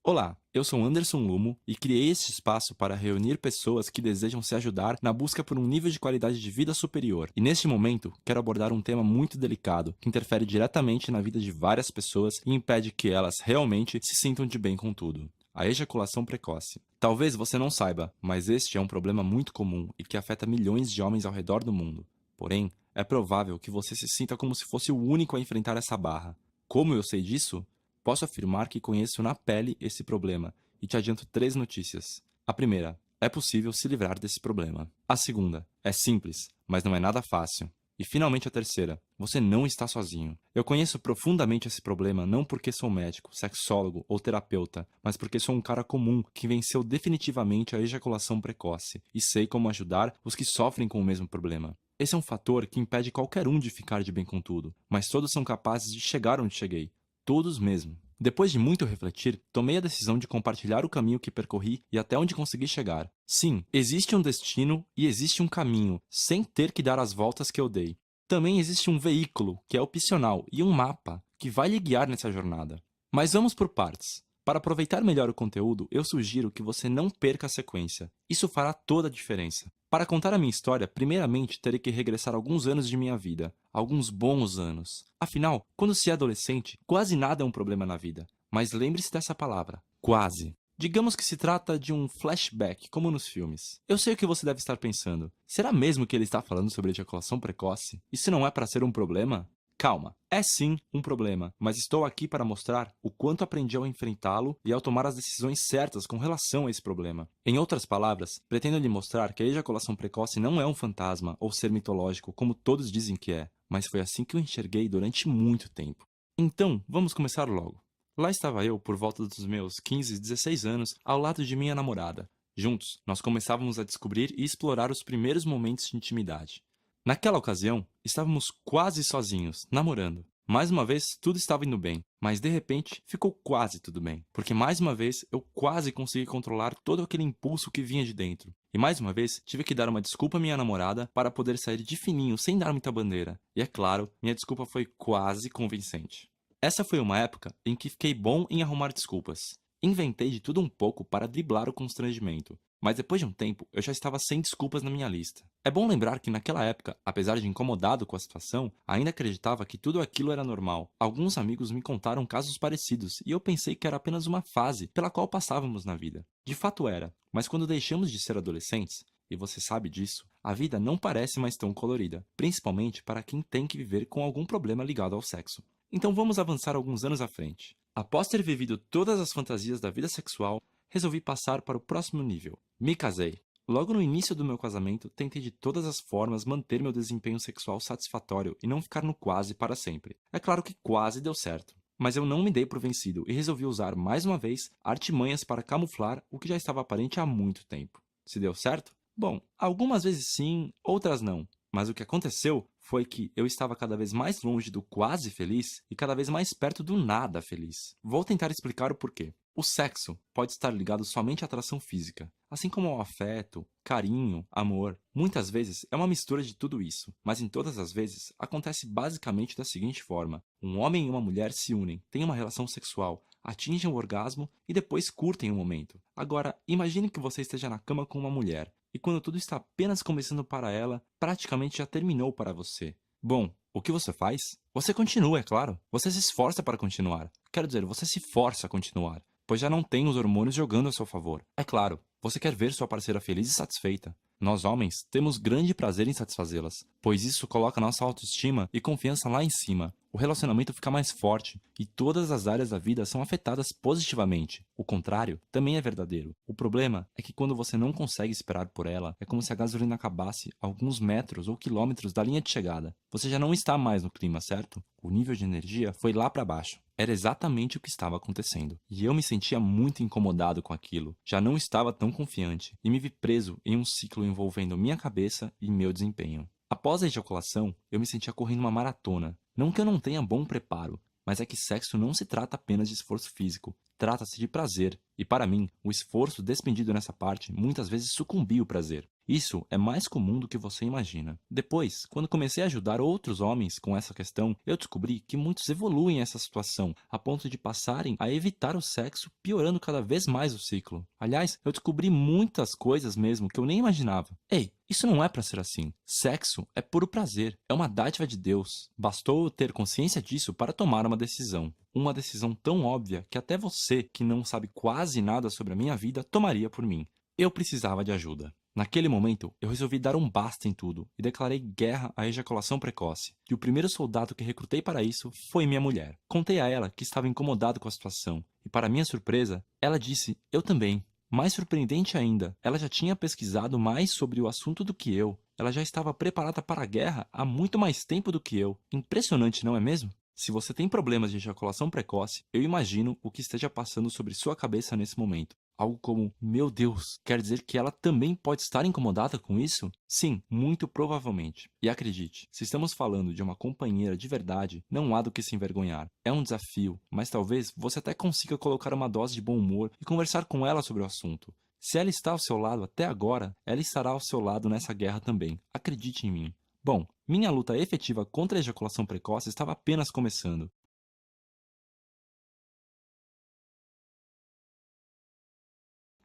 Olá, eu sou Anderson Lumo e criei este espaço para reunir pessoas que desejam se ajudar na busca por um nível de qualidade de vida superior. E neste momento, quero abordar um tema muito delicado que interfere diretamente na vida de várias pessoas e impede que elas realmente se sintam de bem com tudo. A ejaculação precoce. Talvez você não saiba, mas este é um problema muito comum e que afeta milhões de homens ao redor do mundo. Porém, é provável que você se sinta como se fosse o único a enfrentar essa barra. Como eu sei disso? Posso afirmar que conheço na pele esse problema e te adianto 3 notícias. A primeira, é possível se livrar desse problema. A segunda, é simples, mas não é nada fácil. E finalmente a terceira, você não está sozinho. Eu conheço profundamente esse problema não porque sou médico, sexólogo ou terapeuta, mas porque sou um cara comum que venceu definitivamente a ejaculação precoce e sei como ajudar os que sofrem com o mesmo problema. Esse é um fator que impede qualquer um de ficar de bem com tudo, mas todos são capazes de chegar onde cheguei. Todos mesmo. Depois de muito refletir, tomei a decisão de compartilhar o caminho que percorri e até onde consegui chegar. Sim, existe um destino e existe um caminho, sem ter que dar as voltas que eu dei. Também existe um veículo, que é opcional, e um mapa, que vai lhe guiar nessa jornada. Mas vamos por partes. Para aproveitar melhor o conteúdo, eu sugiro que você não perca a sequência. Isso fará toda a diferença. Para contar a minha história, primeiramente terei que regressar alguns anos de minha vida, alguns bons anos. Afinal, quando se é adolescente, quase nada é um problema na vida. Mas lembre-se dessa palavra, quase. Digamos que se trata de um flashback, como nos filmes. Eu sei o que você deve estar pensando. Será mesmo que ele está falando sobre ejaculação precoce? Isso não é para ser um problema? Calma, é sim um problema, mas estou aqui para mostrar o quanto aprendi ao enfrentá-lo e ao tomar as decisões certas com relação a esse problema. Em outras palavras, pretendo lhe mostrar que a ejaculação precoce não é um fantasma ou ser mitológico como todos dizem que é, mas foi assim que eu enxerguei durante muito tempo. Então, vamos começar logo. Lá estava eu, por volta dos meus 15, 16 anos, ao lado de minha namorada. Juntos, nós começávamos a descobrir e explorar os primeiros momentos de intimidade. Naquela ocasião, estávamos quase sozinhos, namorando. Mais uma vez, tudo estava indo bem, mas de repente ficou quase tudo bem, porque mais uma vez eu quase consegui controlar todo aquele impulso que vinha de dentro. E mais uma vez, tive que dar uma desculpa à minha namorada para poder sair de fininho sem dar muita bandeira. E é claro, minha desculpa foi quase convincente. Essa foi uma época em que fiquei bom em arrumar desculpas. Inventei de tudo um pouco para driblar o constrangimento. Mas depois de um tempo, eu já estava sem desculpas na minha lista. É bom lembrar que naquela época, apesar de incomodado com a situação, ainda acreditava que tudo aquilo era normal. Alguns amigos me contaram casos parecidos e eu pensei que era apenas uma fase pela qual passávamos na vida. De fato era, mas quando deixamos de ser adolescentes, e você sabe disso, a vida não parece mais tão colorida, principalmente para quem tem que viver com algum problema ligado ao sexo. Então vamos avançar alguns anos à frente. Após ter vivido todas as fantasias da vida sexual, resolvi passar para o próximo nível. Me casei. Logo no início do meu casamento, tentei de todas as formas manter meu desempenho sexual satisfatório e não ficar no quase para sempre. É claro que quase deu certo. Mas eu não me dei por vencido e resolvi usar mais uma vez artimanhas para camuflar o que já estava aparente há muito tempo. Se deu certo? Bom, algumas vezes sim, outras não. Mas o que aconteceu foi que eu estava cada vez mais longe do quase feliz e cada vez mais perto do nada feliz. Vou tentar explicar o porquê. O sexo pode estar ligado somente à atração física, assim como ao afeto, carinho, amor. Muitas vezes é uma mistura de tudo isso, mas em todas as vezes acontece basicamente da seguinte forma: um homem e uma mulher se unem, têm uma relação sexual, atingem o orgasmo e depois curtem o momento. Agora, imagine que você esteja na cama com uma mulher e quando tudo está apenas começando para ela, praticamente já terminou para você. Bom, o que você faz? Você continua, é claro. Você se esforça para continuar. Quero dizer, você se força a continuar, pois já não tem os hormônios jogando a seu favor. É claro, você quer ver sua parceira feliz e satisfeita. Nós homens temos grande prazer em satisfazê-las, pois isso coloca nossa autoestima e confiança lá em cima. O relacionamento fica mais forte e todas as áreas da vida são afetadas positivamente. O contrário também é verdadeiro. O problema é que quando você não consegue esperar por ela, é como se a gasolina acabasse a alguns metros ou quilômetros da linha de chegada. Você já não está mais no clima, certo? O nível de energia foi lá para baixo. Era exatamente o que estava acontecendo. E eu me sentia muito incomodado com aquilo. Já não estava tão confiante e me vi preso em um ciclo envolvendo minha cabeça e meu desempenho. Após a ejaculação, eu me sentia correndo uma maratona. Não que eu não tenha bom preparo, mas é que sexo não se trata apenas de esforço físico. Trata-se de prazer. E para mim, o esforço despendido nessa parte muitas vezes sucumbia o prazer. Isso é mais comum do que você imagina. Depois, quando comecei a ajudar outros homens com essa questão, eu descobri que muitos evoluem essa situação, a ponto de passarem a evitar o sexo, piorando cada vez mais o ciclo. Aliás, eu descobri muitas coisas mesmo que eu nem imaginava. Ei, isso não é pra ser assim. Sexo é puro prazer, é uma dádiva de Deus. Bastou eu ter consciência disso para tomar uma decisão. Uma decisão tão óbvia que até você, que não sabe quase nada sobre a minha vida, tomaria por mim. Eu precisava de ajuda. Naquele momento, eu resolvi dar um basta em tudo e declarei guerra à ejaculação precoce. E o primeiro soldado que recrutei para isso foi minha mulher. Contei a ela que estava incomodado com a situação e, para minha surpresa, ela disse: eu também. Mais surpreendente ainda, ela já tinha pesquisado mais sobre o assunto do que eu. Ela já estava preparada para a guerra há muito mais tempo do que eu. Impressionante, não é mesmo? Se você tem problemas de ejaculação precoce, eu imagino o que esteja passando sobre sua cabeça nesse momento. Algo como, meu Deus, quer dizer que ela também pode estar incomodada com isso? Sim, muito provavelmente. E acredite, se estamos falando de uma companheira de verdade, não há do que se envergonhar. É um desafio, mas talvez você até consiga colocar uma dose de bom humor e conversar com ela sobre o assunto. Se ela está ao seu lado até agora, ela estará ao seu lado nessa guerra também. Acredite em mim. Bom, minha luta efetiva contra a ejaculação precoce estava apenas começando.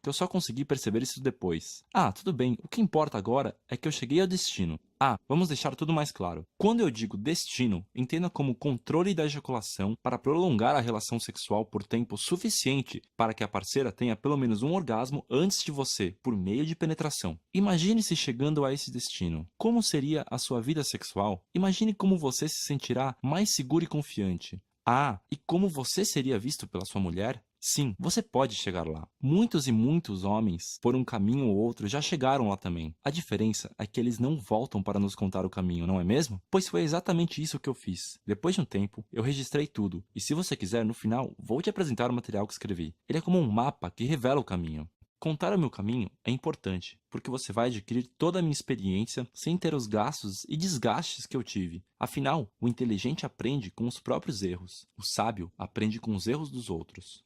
Eu só consegui perceber isso depois. Ah, tudo bem, o que importa agora é que eu cheguei ao destino. Ah, vamos deixar tudo mais claro. Quando eu digo destino, entenda como controle da ejaculação para prolongar a relação sexual por tempo suficiente para que a parceira tenha pelo menos um orgasmo antes de você, por meio de penetração. Imagine-se chegando a esse destino. Como seria a sua vida sexual? Imagine como você se sentirá mais seguro e confiante. Ah, e como você seria visto pela sua mulher? Sim, você pode chegar lá. Muitos e muitos homens, por um caminho ou outro, já chegaram lá também. A diferença é que eles não voltam para nos contar o caminho, não é mesmo? Pois foi exatamente isso que eu fiz. Depois de um tempo, eu registrei tudo. E se você quiser, no final, vou te apresentar o material que escrevi. Ele é como um mapa que revela o caminho. Contar o meu caminho é importante, porque você vai adquirir toda a minha experiência sem ter os gastos e desgastes que eu tive. Afinal, o inteligente aprende com os próprios erros. O sábio aprende com os erros dos outros.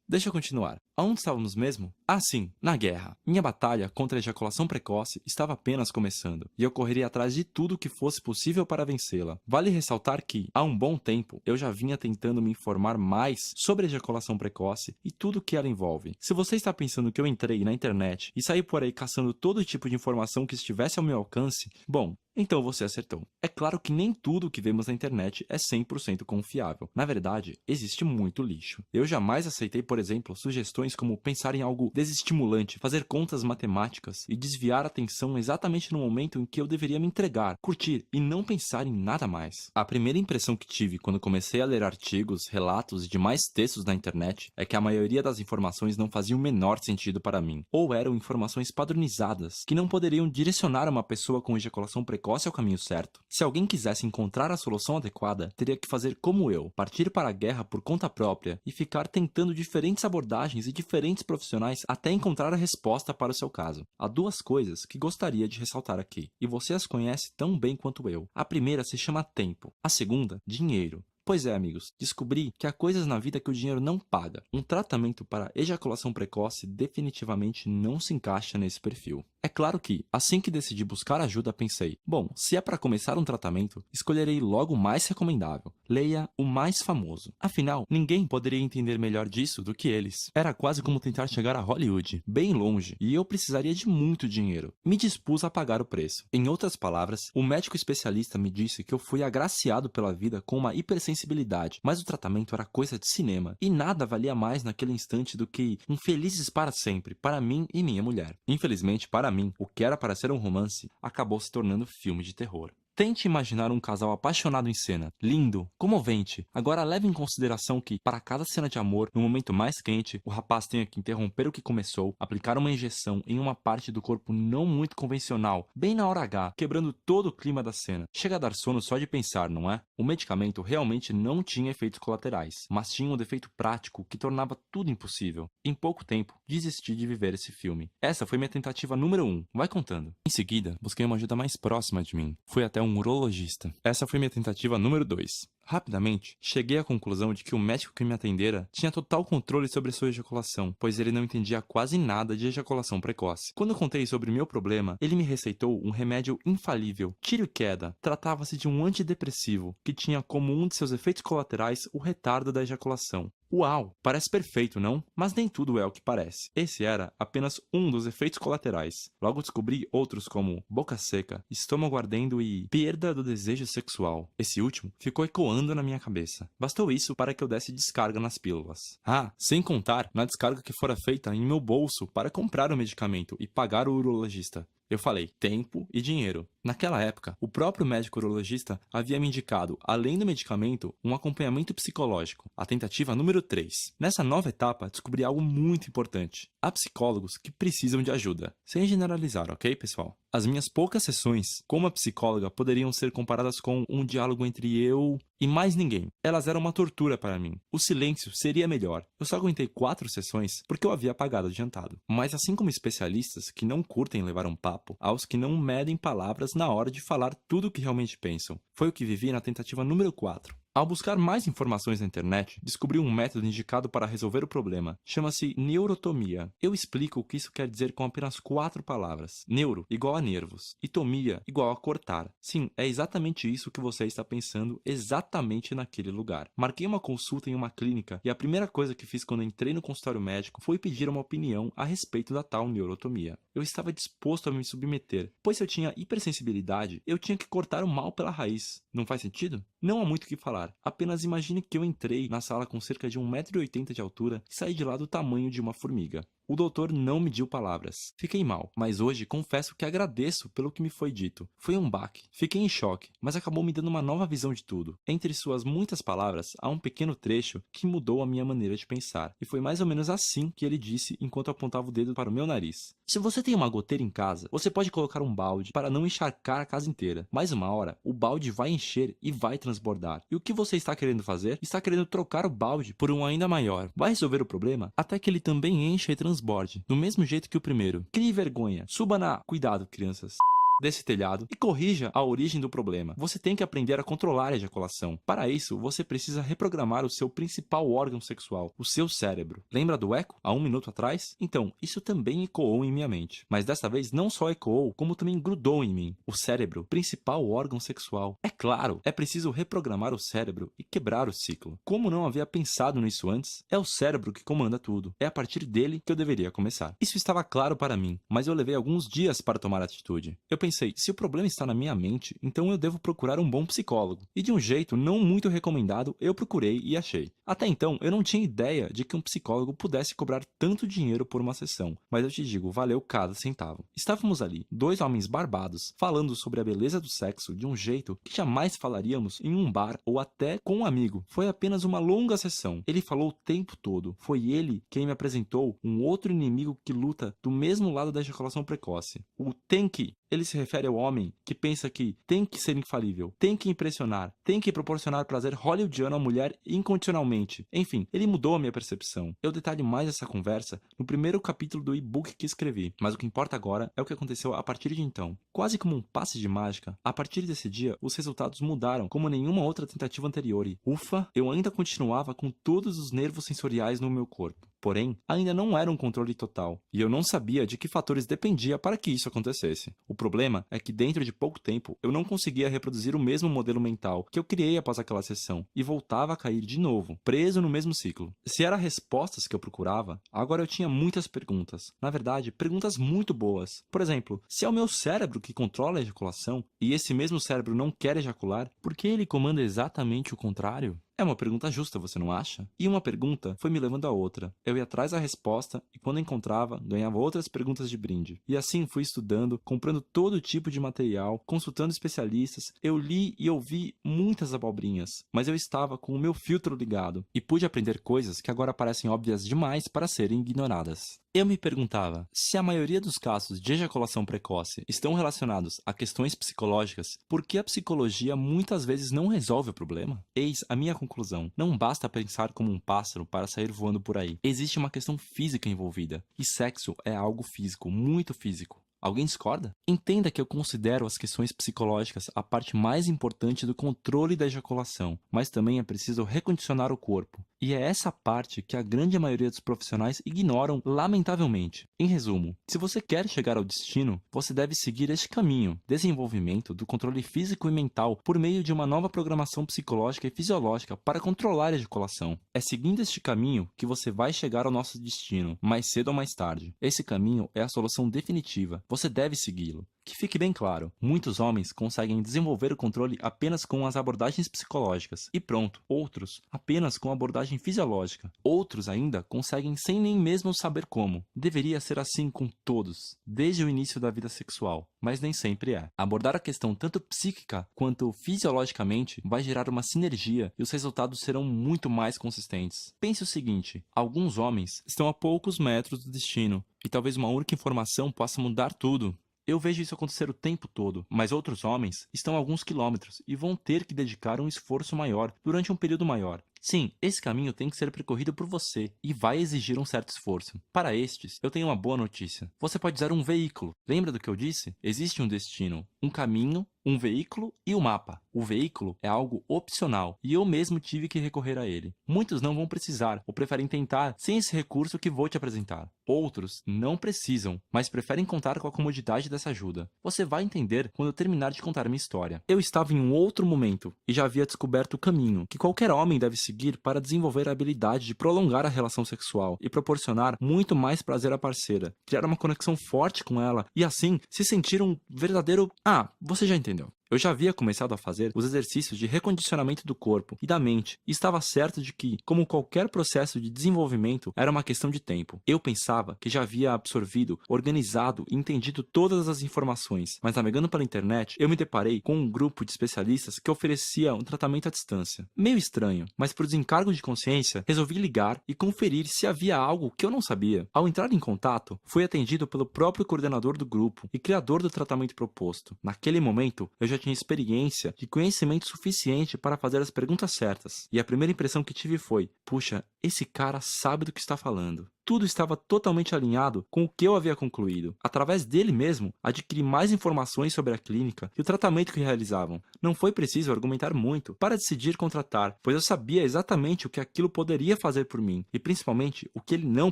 Deixa eu continuar. Aonde estávamos mesmo? Ah, sim, na guerra. Minha batalha contra a ejaculação precoce estava apenas começando, e eu correria atrás de tudo que fosse possível para vencê-la. Vale ressaltar que, há um bom tempo, eu já vinha tentando me informar mais sobre a ejaculação precoce e tudo o que ela envolve. Se você está pensando que eu entrei na internet e saí por aí caçando todo tipo de informação que estivesse ao meu alcance, bom, então você acertou. É claro que nem tudo o que vemos na internet é 100% confiável. Na verdade, existe muito lixo. Eu jamais aceitei, por exemplo, sugestões como pensar em algo desestimulante, fazer contas matemáticas e desviar a atenção exatamente no momento em que eu deveria me entregar, curtir e não pensar em nada mais. A primeira impressão que tive quando comecei a ler artigos, relatos e demais textos na internet é que a maioria das informações não fazia o menor sentido para mim, ou eram informações padronizadas, que não poderiam direcionar uma pessoa com ejaculação precoce ao caminho certo. Se alguém quisesse encontrar a solução adequada, teria que fazer como eu, partir para a guerra por conta própria e ficar tentando diferentes abordagens e diferentes profissionais até encontrar a resposta para o seu caso. Há duas coisas que gostaria de ressaltar aqui, e você as conhece tão bem quanto eu. A primeira se chama tempo, a segunda, dinheiro. Pois é, amigos, descobri que há coisas na vida que o dinheiro não paga. Um tratamento para ejaculação precoce definitivamente não se encaixa nesse perfil. É claro que, assim que decidi buscar ajuda, pensei, bom, se é para começar um tratamento, escolherei logo o mais recomendável. Leia o mais famoso. Afinal, ninguém poderia entender melhor disso do que eles. Era quase como tentar chegar a Hollywood, bem longe, e eu precisaria de muito dinheiro. Me dispus a pagar o preço. Em outras palavras, o médico especialista me disse que eu fui agraciado pela vida com uma hipersensibilidade, mas o tratamento era coisa de cinema, e nada valia mais naquele instante do que um felizes para sempre, para mim e minha mulher. Infelizmente, para mim, o que era para ser um romance acabou se tornando filme de terror. Tente imaginar um casal apaixonado em cena, lindo, comovente. Agora leve em consideração que, para cada cena de amor, no momento mais quente, o rapaz tenha que interromper o que começou, aplicar uma injeção em uma parte do corpo não muito convencional, bem na hora H, quebrando todo o clima da cena. Chega a dar sono só de pensar, não é? O medicamento realmente não tinha efeitos colaterais, mas tinha um defeito prático que tornava tudo impossível. Em pouco tempo, desisti de viver esse filme. Essa foi minha tentativa número 1. Vai contando. Em seguida, busquei uma ajuda mais próxima de mim. Fui até um urologista. Essa foi minha tentativa número 2. Rapidamente, cheguei à conclusão de que o médico que me atendera tinha total controle sobre sua ejaculação, pois ele não entendia quase nada de ejaculação precoce. Quando eu contei sobre meu problema, ele me receitou um remédio infalível, tiro e queda. Tratava-se de um antidepressivo, que tinha como um de seus efeitos colaterais o retardo da ejaculação. Uau! Parece perfeito, não? Mas nem tudo é o que parece. Esse era apenas um dos efeitos colaterais. Logo descobri outros como boca seca, estômago ardendo e perda do desejo sexual. Esse último ficou ecoando na minha cabeça. Bastou isso para que eu desse descarga nas pílulas. Ah, sem contar na descarga que fora feita em meu bolso para comprar o medicamento e pagar o urologista. Eu falei tempo e dinheiro. Naquela época, o próprio médico urologista havia me indicado, além do medicamento, um acompanhamento psicológico, a tentativa número 3. Nessa nova etapa, descobri algo muito importante. Há psicólogos que precisam de ajuda. Sem generalizar, ok, pessoal? As minhas poucas sessões como a psicóloga poderiam ser comparadas com um diálogo entre eu e mais ninguém. Elas eram uma tortura para mim. O silêncio seria melhor. Eu só aguentei 4 sessões porque eu havia pagado adiantado. Mas assim como especialistas que não curtem levar um papo, há os que não medem palavras na hora de falar tudo o que realmente pensam. Foi o que vivi na tentativa número 4. Ao buscar mais informações na internet, descobri um método indicado para resolver o problema. Chama-se neurotomia. Eu explico o que isso quer dizer com apenas 4 palavras. Neuro, igual a nervos. E tomia, igual a cortar. Sim, é exatamente isso que você está pensando exatamente naquele lugar. Marquei uma consulta em uma clínica e a primeira coisa que fiz quando entrei no consultório médico foi pedir uma opinião a respeito da tal neurotomia. Eu estava disposto a me submeter, pois se eu tinha hipersensibilidade, eu tinha que cortar o mal pela raiz. Não faz sentido? Não há muito o que falar. Apenas imagine que eu entrei na sala com cerca de 1,80 m de altura e saí de lá do tamanho de uma formiga. O doutor não mediu palavras. Fiquei mal, mas hoje confesso que agradeço pelo que me foi dito. Foi um baque. Fiquei em choque, mas acabou me dando uma nova visão de tudo. Entre suas muitas palavras, há um pequeno trecho que mudou a minha maneira de pensar. E foi mais ou menos assim que ele disse enquanto apontava o dedo para o meu nariz. Se você tem uma goteira em casa, você pode colocar um balde para não encharcar a casa inteira. Mais uma hora, o balde vai encher e vai transbordar. E o que você está querendo fazer? Está querendo trocar o balde por um ainda maior. Vai resolver o problema até que ele também encha e transborde, do mesmo jeito que o primeiro. Crie vergonha. Suba na... Cuidado, crianças. Desse telhado e corrija a origem do problema. Você tem que aprender a controlar a ejaculação. Para isso, você precisa reprogramar o seu principal órgão sexual, o seu cérebro. Lembra do eco há 1 minuto atrás? Então, isso também ecoou em minha mente. Mas dessa vez não só ecoou, como também grudou em mim. O cérebro, principal órgão sexual. É claro, é preciso reprogramar o cérebro e quebrar o ciclo. Como não havia pensado nisso antes, é o cérebro que comanda tudo. É a partir dele que eu deveria começar. Isso estava claro para mim, mas eu levei alguns dias para tomar atitude. Eu pensei, se o problema está na minha mente, então eu devo procurar um bom psicólogo. E de um jeito não muito recomendado, eu procurei e achei. Até então, eu não tinha ideia de que um psicólogo pudesse cobrar tanto dinheiro por uma sessão, mas eu te digo, valeu cada centavo. Estávamos ali, 2 homens barbados, falando sobre a beleza do sexo de um jeito que jamais falaríamos em um bar ou até com um amigo. Foi apenas uma longa sessão. Ele falou o tempo todo. Foi ele quem me apresentou um outro inimigo que luta do mesmo lado da ejaculação precoce. O tem que. Ele se refere ao homem que pensa que tem que ser infalível, tem que impressionar, tem que proporcionar prazer hollywoodiano à mulher incondicionalmente. Enfim, ele mudou a minha percepção. Eu detalho mais essa conversa no primeiro capítulo do e-book que escrevi, mas o que importa agora é o que aconteceu a partir de então. Quase como um passe de mágica, a partir desse dia, os resultados mudaram como nenhuma outra tentativa anterior e, ufa, eu ainda continuava com todos os nervos sensoriais no meu corpo. Porém, ainda não era um controle total, e eu não sabia de que fatores dependia para que isso acontecesse. O problema é que dentro de pouco tempo, eu não conseguia reproduzir o mesmo modelo mental que eu criei após aquela sessão, e voltava a cair de novo, preso no mesmo ciclo. Se eram respostas que eu procurava, agora eu tinha muitas perguntas. Na verdade, perguntas muito boas. Por exemplo, se é o meu cérebro que controla a ejaculação, e esse mesmo cérebro não quer ejacular, por que ele comanda exatamente o contrário? É uma pergunta justa, você não acha? E uma pergunta foi me levando a outra. Eu ia atrás da resposta e quando encontrava, ganhava outras perguntas de brinde. E assim fui estudando, comprando todo tipo de material, consultando especialistas. Eu li e ouvi muitas abobrinhas, mas eu estava com o meu filtro ligado e pude aprender coisas que agora parecem óbvias demais para serem ignoradas. Eu me perguntava, se a maioria dos casos de ejaculação precoce estão relacionados a questões psicológicas, por que a psicologia muitas vezes não resolve o problema? Eis a minha conclusão. Não basta pensar como um pássaro para sair voando por aí. Existe uma questão física envolvida. E sexo é algo físico, muito físico. Alguém discorda? Entenda que eu considero as questões psicológicas a parte mais importante do controle da ejaculação, mas também é preciso recondicionar o corpo. E é essa parte que a grande maioria dos profissionais ignoram, lamentavelmente. Em resumo, se você quer chegar ao destino, você deve seguir este caminho: desenvolvimento do controle físico e mental por meio de uma nova programação psicológica e fisiológica para controlar a ejaculação. É seguindo este caminho que você vai chegar ao nosso destino, mais cedo ou mais tarde. Esse caminho é a solução definitiva. Você deve segui-lo. Que fique bem claro, muitos homens conseguem desenvolver o controle apenas com as abordagens psicológicas, e pronto. Outros, apenas com a abordagem fisiológica. Outros ainda conseguem sem nem mesmo saber como. Deveria ser assim com todos, desde o início da vida sexual, mas nem sempre é. Abordar a questão tanto psíquica quanto fisiologicamente vai gerar uma sinergia e os resultados serão muito mais consistentes. Pense o seguinte: alguns homens estão a poucos metros do destino, e talvez uma única informação possa mudar tudo. Eu vejo isso acontecer o tempo todo, mas outros homens estão a alguns quilômetros e vão ter que dedicar um esforço maior durante um período maior. Sim, esse caminho tem que ser percorrido por você e vai exigir um certo esforço. Para estes, eu tenho uma boa notícia. Você pode usar um veículo. Lembra do que eu disse? Existe um destino, um caminho, um veículo e um mapa. O veículo é algo opcional e eu mesmo tive que recorrer a ele. Muitos não vão precisar ou preferem tentar sem esse recurso que vou te apresentar. Outros não precisam, mas preferem contar com a comodidade dessa ajuda. Você vai entender quando eu terminar de contar minha história. Eu estava em um outro momento e já havia descoberto o caminho que qualquer homem deve seguir para desenvolver a habilidade de prolongar a relação sexual e proporcionar muito mais prazer à parceira, criar uma conexão forte com ela e assim se sentir um verdadeiro... você já entendeu. Eu já havia começado a fazer os exercícios de recondicionamento do corpo e da mente, e estava certo de que, como qualquer processo de desenvolvimento, era uma questão de tempo. Eu pensava que já havia absorvido, organizado e entendido todas as informações, mas navegando pela internet, eu me deparei com um grupo de especialistas que oferecia um tratamento à distância. Meio estranho, mas por desencargo de consciência, resolvi ligar e conferir se havia algo que eu não sabia. Ao entrar em contato, fui atendido pelo próprio coordenador do grupo e criador do tratamento proposto. Naquele momento, eu já tinha experiência e conhecimento suficiente para fazer as perguntas certas. E a primeira impressão que tive foi: puxa, esse cara sabe do que está falando. Tudo estava totalmente alinhado com o que eu havia concluído. Através dele mesmo, adquiri mais informações sobre a clínica e o tratamento que realizavam. Não foi preciso argumentar muito para decidir contratar, pois eu sabia exatamente o que aquilo poderia fazer por mim e principalmente o que ele não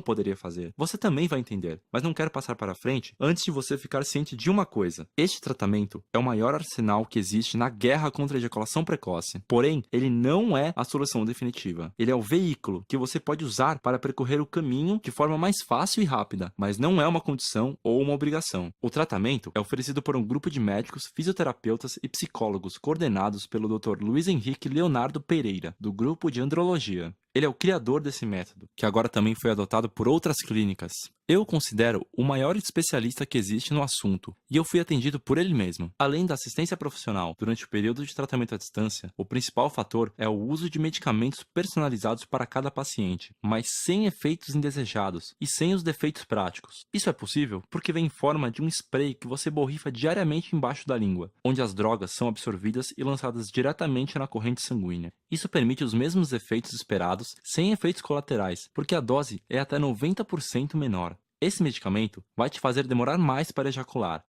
poderia fazer. Você também vai entender, mas não quero passar para frente antes de você ficar ciente de uma coisa: este tratamento é o maior arsenal que existe na guerra contra a ejaculação precoce. Porém, ele não é a solução definitiva. Ele é o veículo que você pode usar para percorrer o caminho de forma mais fácil e rápida, mas não é uma condição ou uma obrigação. O tratamento é oferecido por um grupo de médicos, fisioterapeutas e psicólogos coordenados pelo Dr. Luiz Henrique Leonardo Pereira, do grupo de andrologia. Ele é o criador desse método, que agora também foi adotado por outras clínicas. Eu o considero o maior especialista que existe no assunto, e eu fui atendido por ele mesmo. Além da assistência profissional durante o período de tratamento à distância, o principal fator é o uso de medicamentos personalizados para cada paciente, mas sem efeitos indesejados e sem os defeitos práticos. Isso é possível porque vem em forma de um spray que você borrifa diariamente embaixo da língua, onde as drogas são absorvidas e lançadas diretamente na corrente sanguínea. Isso permite os mesmos efeitos esperados sem efeitos colaterais, porque a dose é até 90% menor. Esse medicamento vai te fazer demorar mais para ejacular.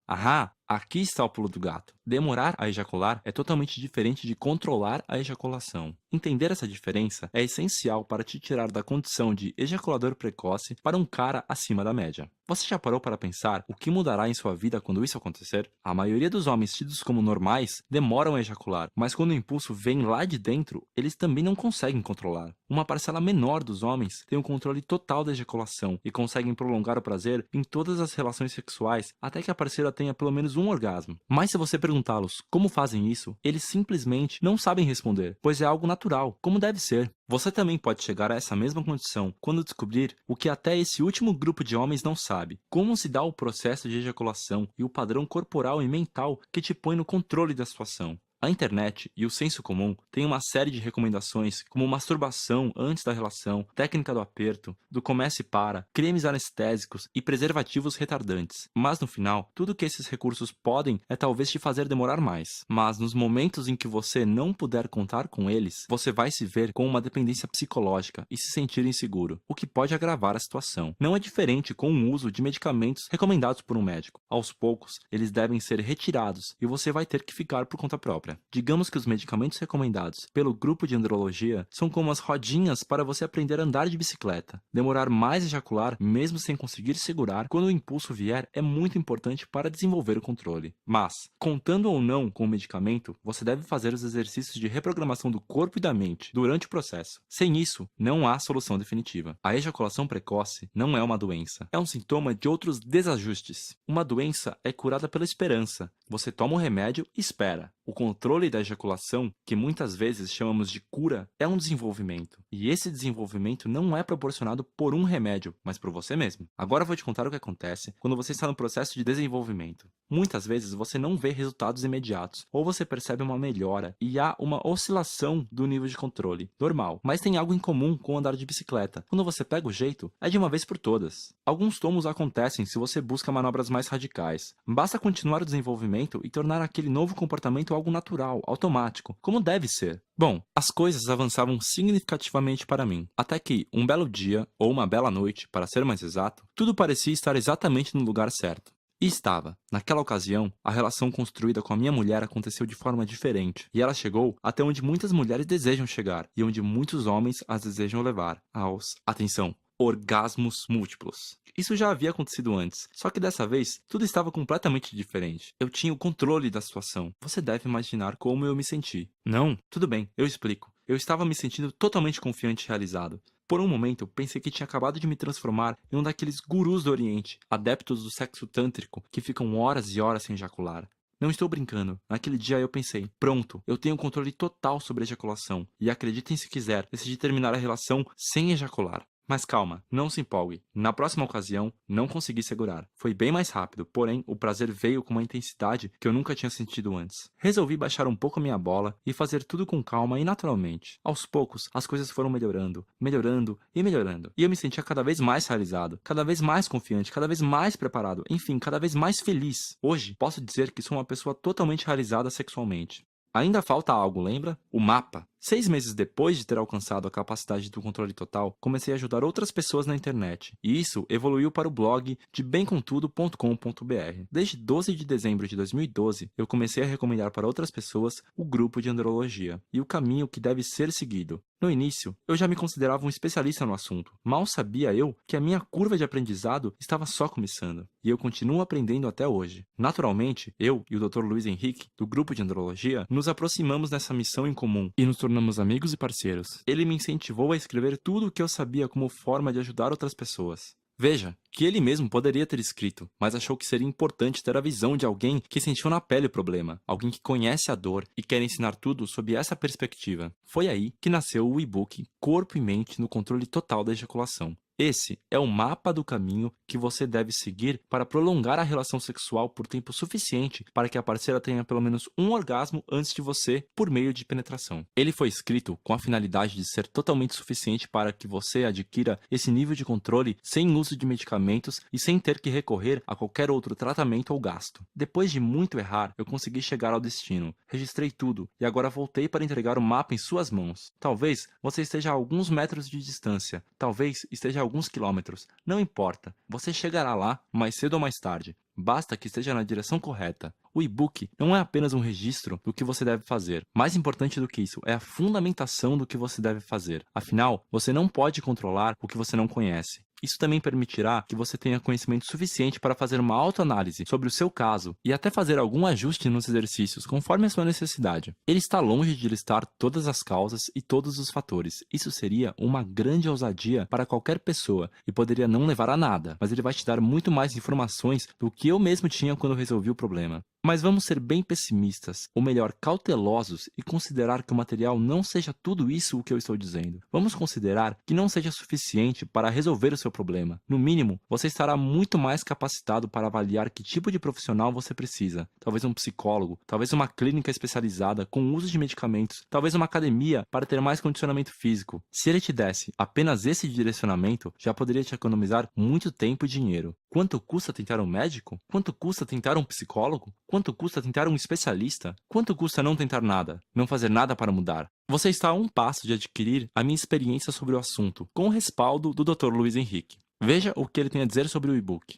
Aqui está o pulo do gato. Demorar a ejacular é totalmente diferente de controlar a ejaculação. Entender essa diferença é essencial para te tirar da condição de ejaculador precoce para um cara acima da média. Você já parou para pensar o que mudará em sua vida quando isso acontecer? A maioria dos homens tidos como normais demoram a ejacular, mas quando o impulso vem lá de dentro, eles também não conseguem controlar. Uma parcela menor dos homens tem o controle total da ejaculação e conseguem prolongar o prazer em todas as relações sexuais até que a parceira tenha pelo menos um orgasmo. Mas se você perguntá-los como fazem isso, eles simplesmente não sabem responder, pois é algo natural, como deve ser. Você também pode chegar a essa mesma condição quando descobrir o que até esse último grupo de homens não sabe: como se dá o processo de ejaculação e o padrão corporal e mental que te põe no controle da situação. A internet e o senso comum têm uma série de recomendações como masturbação antes da relação, técnica do aperto, do comece e para, cremes anestésicos e preservativos retardantes. Mas no final, tudo que esses recursos podem é talvez te fazer demorar mais. Mas nos momentos em que você não puder contar com eles, você vai se ver com uma dependência psicológica e se sentir inseguro, o que pode agravar a situação. Não é diferente com o uso de medicamentos recomendados por um médico. Aos poucos, eles devem ser retirados e você vai ter que ficar por conta própria. Digamos que os medicamentos recomendados pelo grupo de andrologia são como as rodinhas para você aprender a andar de bicicleta. Demorar mais a ejacular, mesmo sem conseguir segurar, quando o impulso vier, é muito importante para desenvolver o controle. Mas, contando ou não com o medicamento, você deve fazer os exercícios de reprogramação do corpo e da mente durante o processo. Sem isso, não há solução definitiva. A ejaculação precoce não é uma doença, é um sintoma de outros desajustes. Uma doença é curada pela esperança. Você toma o remédio e espera. O controle da ejaculação, que muitas vezes chamamos de cura, é um desenvolvimento. E esse desenvolvimento não é proporcionado por um remédio, mas por você mesmo. Agora eu vou te contar o que acontece quando você está no processo de desenvolvimento. Muitas vezes você não vê resultados imediatos, ou você percebe uma melhora e há uma oscilação do nível de controle. Normal, mas tem algo em comum com andar de bicicleta. Quando você pega o jeito, é de uma vez por todas. Alguns tomos acontecem se você busca manobras mais radicais. Basta continuar o desenvolvimento e tornar aquele novo comportamento algo natural, automático, como deve ser. Bom, as coisas avançavam significativamente para mim, até que, um belo dia, ou uma bela noite, para ser mais exato, tudo parecia estar exatamente no lugar certo. E estava. Naquela ocasião, a relação construída com a minha mulher aconteceu de forma diferente, e ela chegou até onde muitas mulheres desejam chegar, e onde muitos homens as desejam levar, aos, atenção, orgasmos múltiplos. Isso já havia acontecido antes, só que dessa vez tudo estava completamente diferente. Eu tinha o controle da situação. Você deve imaginar como eu me senti. Não? Tudo bem, eu explico. Eu estava me sentindo totalmente confiante e realizado. Por um momento, pensei que tinha acabado de me transformar em um daqueles gurus do Oriente, adeptos do sexo tântrico, que ficam horas e horas sem ejacular. Não estou brincando. Naquele dia eu pensei, pronto, eu tenho controle total sobre a ejaculação. E acreditem se quiser, decidi terminar a relação sem ejacular. Mas calma, não se empolgue. Na próxima ocasião, não consegui segurar. Foi bem mais rápido, porém, o prazer veio com uma intensidade que eu nunca tinha sentido antes. Resolvi baixar um pouco a minha bola e fazer tudo com calma e naturalmente. Aos poucos, as coisas foram melhorando, melhorando e melhorando. E eu me sentia cada vez mais realizado, cada vez mais confiante, cada vez mais preparado, enfim, cada vez mais feliz. Hoje, posso dizer que sou uma pessoa totalmente realizada sexualmente. Ainda falta algo, lembra? O mapa. 6 meses depois de ter alcançado a capacidade do controle total, comecei a ajudar outras pessoas na internet. E isso evoluiu para o blog de bemcomtudo.com.br. Desde 12 de dezembro de 2012, eu comecei a recomendar para outras pessoas o grupo de andrologia e o caminho que deve ser seguido. No início, eu já me considerava um especialista no assunto. Mal sabia eu que a minha curva de aprendizado estava só começando. E eu continuo aprendendo até hoje. Naturalmente, eu e o Dr. Luiz Henrique, do grupo de andrologia, nos aproximamos nessa missão em comum e nos tornamos amigos e parceiros. Ele me incentivou a escrever tudo o que eu sabia como forma de ajudar outras pessoas. Veja, que ele mesmo poderia ter escrito, mas achou que seria importante ter a visão de alguém que sentiu na pele o problema, alguém que conhece a dor e quer ensinar tudo sob essa perspectiva. Foi aí que nasceu o e-book Corpo e Mente no Controle Total da Ejaculação. Esse é o mapa do caminho que você deve seguir para prolongar a relação sexual por tempo suficiente para que a parceira tenha pelo menos um orgasmo antes de você por meio de penetração. Ele foi escrito com a finalidade de ser totalmente suficiente para que você adquira esse nível de controle sem uso de medicamentos e sem ter que recorrer a qualquer outro tratamento ou gasto. Depois de muito errar, eu consegui chegar ao destino. Registrei tudo e agora voltei para entregar o mapa em suas mãos. Talvez você esteja a alguns metros de distância, talvez esteja a alguns quilômetros, não importa, você chegará lá mais cedo ou mais tarde, basta que esteja na direção correta. O e-book não é apenas um registro do que você deve fazer. Mais importante do que isso é a fundamentação do que você deve fazer. Afinal, você não pode controlar o que você não conhece. Isso também permitirá que você tenha conhecimento suficiente para fazer uma autoanálise sobre o seu caso e até fazer algum ajuste nos exercícios conforme a sua necessidade. Ele está longe de listar todas as causas e todos os fatores. Isso seria uma grande ousadia para qualquer pessoa e poderia não levar a nada, mas ele vai te dar muito mais informações do que eu mesmo tinha quando resolvi o problema. Mas vamos ser bem pessimistas, ou melhor, cautelosos, e considerar que o material não seja tudo isso o que eu estou dizendo. Vamos considerar que não seja suficiente para resolver o seu problema. No mínimo, você estará muito mais capacitado para avaliar que tipo de profissional você precisa. Talvez um psicólogo, talvez uma clínica especializada com o uso de medicamentos, talvez uma academia para ter mais condicionamento físico. Se ele te desse apenas esse direcionamento, já poderia te economizar muito tempo e dinheiro. Quanto custa tentar um médico? Quanto custa tentar um psicólogo? Quanto custa tentar um especialista? Quanto custa não tentar nada? Não fazer nada para mudar? Você está a um passo de adquirir a minha experiência sobre o assunto, com o respaldo do Dr. Luiz Henrique. Veja o que ele tem a dizer sobre o e-book.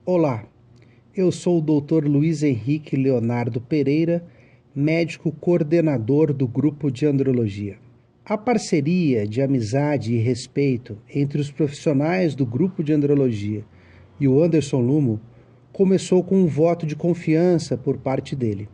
Olá, eu sou o Dr. Luiz Henrique Leonardo Pereira, médico coordenador do Grupo de Andrologia. A parceria de amizade e respeito entre os profissionais do Grupo de Andrologia e o Anderson Lumo começou com um voto de confiança por parte dele.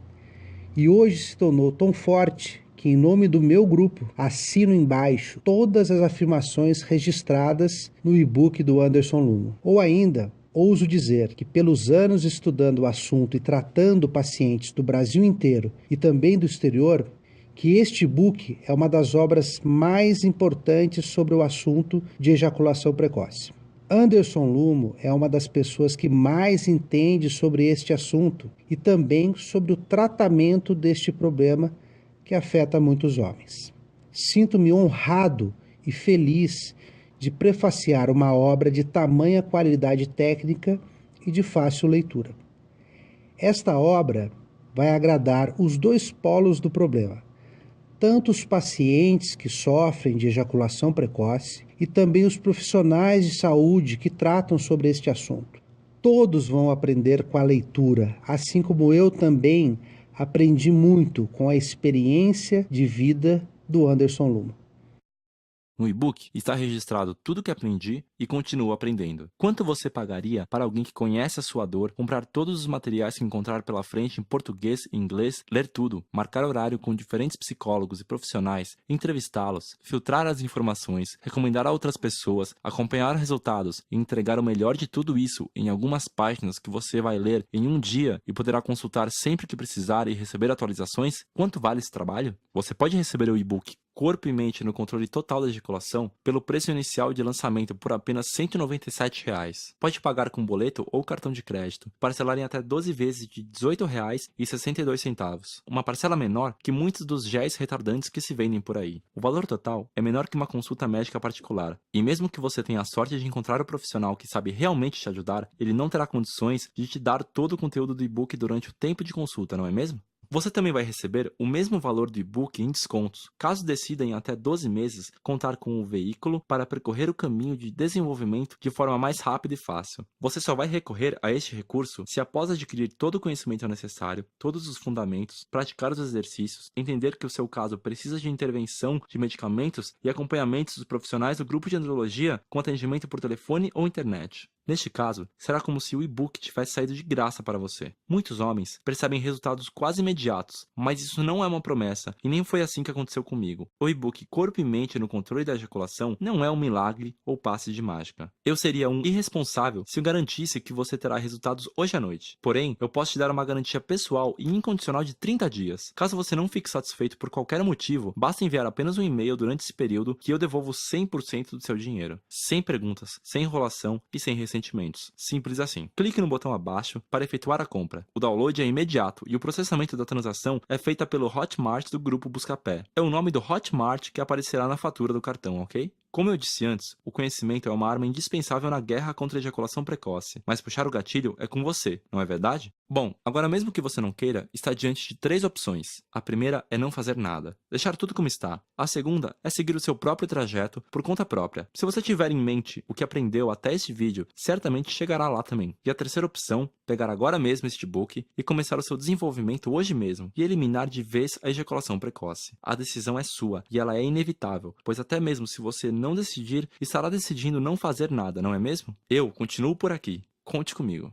E hoje se tornou tão forte que, em nome do meu grupo, assino embaixo todas as afirmações registradas no e-book do Anderson Lumo. Ou ainda, ouso dizer que, pelos anos estudando o assunto e tratando pacientes do Brasil inteiro e também do exterior, que este e-book é uma das obras mais importantes sobre o assunto de ejaculação precoce. Anderson Lumo é uma das pessoas que mais entende sobre este assunto e também sobre o tratamento deste problema que afeta muitos homens. Sinto-me honrado e feliz de prefaciar uma obra de tamanha qualidade técnica e de fácil leitura. Esta obra vai agradar os dois polos do problema, tanto os pacientes que sofrem de ejaculação precoce e também os profissionais de saúde que tratam sobre este assunto. Todos vão aprender com a leitura, assim como eu também aprendi muito com a experiência de vida do Anderson Lumo. No e-book está registrado tudo o que aprendi e continuo aprendendo. Quanto você pagaria para alguém que conhece a sua dor, comprar todos os materiais que encontrar pela frente em português e inglês, ler tudo, marcar horário com diferentes psicólogos e profissionais, entrevistá-los, filtrar as informações, recomendar a outras pessoas, acompanhar resultados e entregar o melhor de tudo isso em algumas páginas que você vai ler em um dia e poderá consultar sempre que precisar e receber atualizações? Quanto vale esse trabalho? Você pode receber o e-book Corpo e Mente no Controle Total da Ejaculação pelo preço inicial de lançamento por apenas R$ 197. Pode pagar com boleto ou cartão de crédito, parcelar em até 12 vezes de R$ 18,62, uma parcela menor que muitos dos géis retardantes que se vendem por aí. O valor total é menor que uma consulta médica particular, e mesmo que você tenha a sorte de encontrar o profissional que sabe realmente te ajudar, ele não terá condições de te dar todo o conteúdo do e-book durante o tempo de consulta, não é mesmo? Você também vai receber o mesmo valor do e-book em descontos, caso decida em até 12 meses contar com um veículo para percorrer o caminho de desenvolvimento de forma mais rápida e fácil. Você só vai recorrer a este recurso se, após adquirir todo o conhecimento necessário, todos os fundamentos, praticar os exercícios, entender que o seu caso precisa de intervenção de medicamentos e acompanhamentos dos profissionais do grupo de andrologia com atendimento por telefone ou internet. Neste caso, será como se o e-book tivesse saído de graça para você. Muitos homens percebem resultados quase imediatos, mas isso não é uma promessa e nem foi assim que aconteceu comigo. O e-book Corpo e Mente no Controle da Ejaculação não é um milagre ou passe de mágica. Eu seria um irresponsável se eu garantisse que você terá resultados hoje à noite. Porém, eu posso te dar uma garantia pessoal e incondicional de 30 dias. Caso você não fique satisfeito por qualquer motivo, basta enviar apenas um e-mail durante esse período que eu devolvo 100% do seu dinheiro. Sem perguntas, sem enrolação e sem ressentimentos. Simples assim. Clique no botão abaixo para efetuar a compra. O download é imediato e o processamento da transação é feita pelo Hotmart do grupo Buscapé. É o nome do Hotmart que aparecerá na fatura do cartão, ok? Como eu disse antes, o conhecimento é uma arma indispensável na guerra contra a ejaculação precoce, mas puxar o gatilho é com você, não é verdade? Bom, agora mesmo que você não queira, está diante de 3 opções. A primeira é não fazer nada, deixar tudo como está. A segunda é seguir o seu próprio trajeto por conta própria. Se você tiver em mente o que aprendeu até este vídeo, certamente chegará lá também. E a terceira opção, pegar agora mesmo este book e começar o seu desenvolvimento hoje mesmo e eliminar de vez a ejaculação precoce. A decisão é sua e ela é inevitável, pois até mesmo se você não decidir, estará decidindo não fazer nada, não é mesmo? Eu continuo por aqui. Conte comigo.